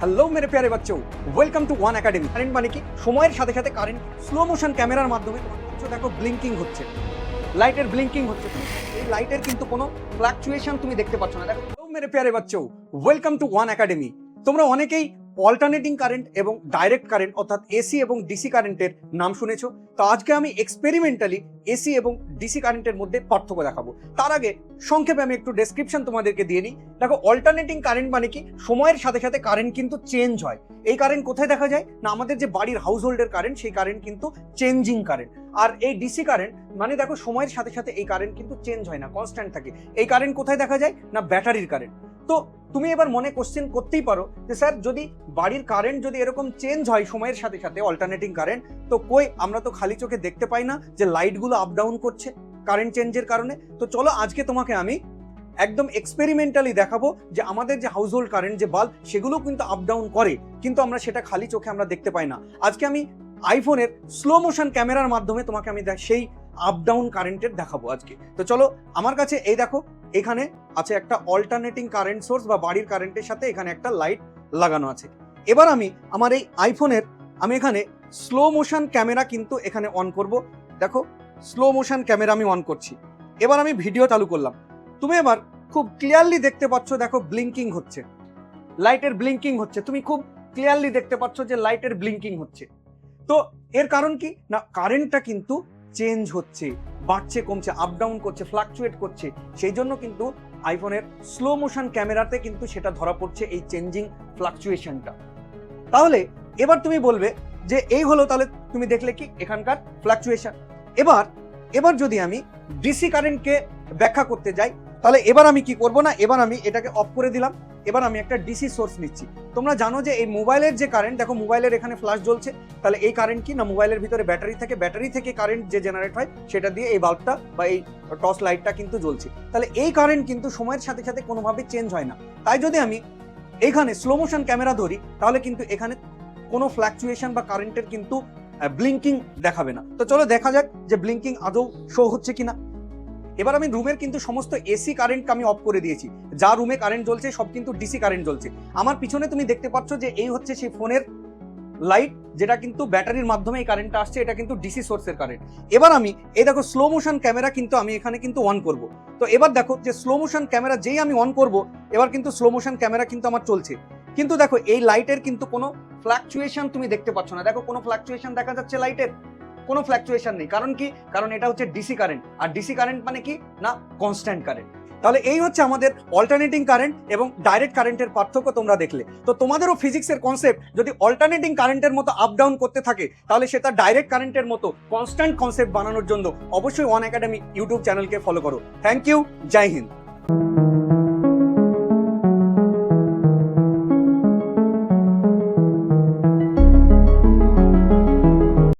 Hello মেরে প্যারে বাচ্চো, welcome to one academy. Current মানে কি? সময়ের সাথে সাথে কারেন্ট স্লো মোশন ক্যামেরার মাধ্যমে দেখো ব্লিঙ্কিং হচ্ছে, লাইটের ব্লিঙ্কিং হচ্ছে। এই লাইটের কিন্তু কোনো ফ্লাকচুয়েশন তুমি দেখতে পাচ্ছ না। দেখো হ্যালো মেরে প্যারে বাচ্চো, ওয়েলকাম টু ওয়ান একাডেমি। তোমরা অনেকেই অল্টারনেটিং কারেন্ট এবং ডাইরেক্ট কারেন্ট অর্থাৎ এসি এবং ডিসি কারেন্টের নাম শুনেছো। তো আজকে আমি এক্সপেরিমেন্টালি এসি এবং ডিসি কারেন্টের মধ্যে পার্থক্য দেখাবো। তার আগে সংক্ষেপে আমি একটু ডেসক্রিপশন তোমাদেরকে দিয়ে নিই। দেখো অল্টারনেটিং কারেন্ট মানে কি? সময়ের সাথে সাথে কারেন্ট কিন্তু চেঞ্জ হয়। এই কারেন্ট কোথায় দেখা যায় না? আমাদের যে বাড়ির হাউস হোল্ডের কারেন্ট, সেই কারেন্ট কিন্তু চেঞ্জিং কারেন্ট। আর এই ডিসি কারেন্ট মানে দেখো সময়ের সাথে সাথে এই কারেন্ট কিন্তু চেঞ্জ হয় না, কনস্ট্যান্ট থাকে। এই কারেন্ট কোথায় দেখা যায় না? ব্যাটারির কারেন্ট। তো তুমি এবার মনে কোশ্চেন করতেই পারো যে স্যার যদি বাড়ির কারেন্ট যদি এরকম চেঞ্জ হয় সময়ের সাথে সাথে অল্টারনেটিং কারেন্ট, তো কই আমরা তো খালি চোখে দেখতে পাই না যে লাইটগুলো আপ ডাউন করছে কারেন্ট চেঞ্জের কারণে। তো চলো আজকে তোমাকে আমি একদম এক্সপেরিমেন্টালি দেখাবো যে আমাদের যে হাউস হোল্ড কারেন্ট যে বাল্ব, সেগুলো কিন্তু আপ ডাউন করে, কিন্তু আমরা সেটা খালি চোখে আমরা দেখতে পাই না। আজকে আমি আইফোনের স্লো মোশন ক্যামেরার মাধ্যমে তোমাকে আমি সেই আপ ডাউন কারেন্টের দেখাবো আজকে। তো চলো আমার কাছে এই দেখো, এখানে আছে একটা অল্টারনেটিং কারেন্ট সোর্স বা বাড়ির কারেন্টের সাথে এখানে একটা লাইট লাগানো আছে। এবার আমি আমার এই আইফোনের আমি এখানে স্লো মোশন ক্যামেরা কিন্তু এখানে অন করব। দেখো স্লো মোশন ক্যামেরা আমি অন করছি। এবার আমি ভিডিও চালু করলাম। তুমি এবার খুব ক্লিয়ারলি দেখতে পাচ্ছ, দেখো ব্লিঙ্কিং হচ্ছে, লাইটের ব্লিঙ্কিং হচ্ছে। তুমি খুব ক্লিয়ারলি দেখতে পাচ্ছ যে লাইটের ব্লিঙ্কিং হচ্ছে। তো এর কারণ কি না? কারেন্টটা কিন্তু চেঞ্জ হচ্ছে, বাড়ছে কমছে, আপ ডাউন করছে, ফ্লাকচুয়েট করছে। সেই জন্য কিন্তু আইফোনের স্লো মোশন ক্যামেরাতে কিন্তু সেটা ধরা পড়ছে, এই চেঞ্জিং ফ্লাকচুয়েশনটা। তাহলে এবার তুমি বলবে যে এই হলো, তাহলে তুমি দেখলে কি এখানকার ফ্লাকচুয়েশন। এবার যদি আমি ডিসি কারেন্টকে ব্যাখ্যা করতে যাই, তাহলে এবার আমি কি করব না, এবার আমি এটাকে অফ করে দিলাম। এবার আমি একটা ডিসি সোর্স নিচ্ছি। তোমরা জানো যে এই মোবাইলের যে কারেন্ট, দেখো মোবাইলের এখানে ফ্ল্যাশ জ্বলছে, তাহলে এই কারেন্ট কি না? মোবাইলের ভিতরে ব্যাটারি থাকে, ব্যাটারি থেকে কারেন্ট যে জেনারেট হয় সেটা দিয়ে এই বাল্বটা বা এই টর্চ লাইটটা কিন্তু জ্বলছে। তাহলে এই কারেন্ট কিন্তু সময়ের সাথে সাথে কোনোভাবে চেঞ্জ হয় না। তাই যদি আমি এখানে স্লো মোশন ক্যামেরা ধরি, তাহলে কিন্তু এখানে কোনো ফ্ল্যাকচুয়েশন বা কারেন্টের কিন্তু ব্লিঙ্কিং দেখাবে না। তো চলো দেখা যাক যে ব্লিঙ্কিং আদৌ শো হচ্ছে কিনা। এবার আমি রুমের কিন্তু সমস্ত এসি কারেন্ট আমি অফ করে দিয়েছি। যা রুমে কারেন্ট জ্বলছে সব কিন্তু ডিসি কারেন্ট জ্বলছে। আমার পিছনে তুমি দেখতে পাচ্ছ যে এই হচ্ছে সেই ফোনের লাইট, যেটা কিন্তু ব্যাটারির মাধ্যমে এই কারেন্টটা আসছে, এটা কিন্তু ডিসি সোর্সের কারেন্ট। এবার আমি এই দেখো স্লো মোশন ক্যামেরা কিন্তু আমি এখানে কিন্তু অন করব। তো এবার দেখো যে স্লো মোশন ক্যামেরা যেই আমি অন করব, এবার কিন্তু স্লো মোশন ক্যামেরা কিন্তু আমার চলছে। কিন্তু দেখো এই লাইটের কিন্তু কোনো ফ্লাকচুয়েশন তুমি দেখতে পাচ্ছ না। দেখো কোনো ফ্লাকচুয়েশন দেখা যাচ্ছে লাইটের? কোনো ফ্লাকচুয়েশন নেই। কারণ কি? কারণ এটা হচ্ছে ডিসি কারেন্ট। আর ডিসি কারেন্ট মানে কি না? Constant current. তাহলে এই হচ্ছে আমাদের অল্টারনেটিং কারেন্ট এবং ডাইরেক্ট কারেন্টের পার্থক্য তোমরা দেখলে। তো তোমাদেরও ফিজিক্সের কনসেপ্ট যদি অল্টারনেটিং কারেন্টের মতো আপ ডাউন করতে থাকে, তাহলে সেটা ডাইরেক্ট কারেন্টের মতো কনস্ট্যান্ট কনসেপ্ট বানানোর জন্য অবশ্যই ওয়ান একাডেমি ইউটিউব চ্যানেলকে ফলো করো। থ্যাংক ইউ, জয় হিন্দ।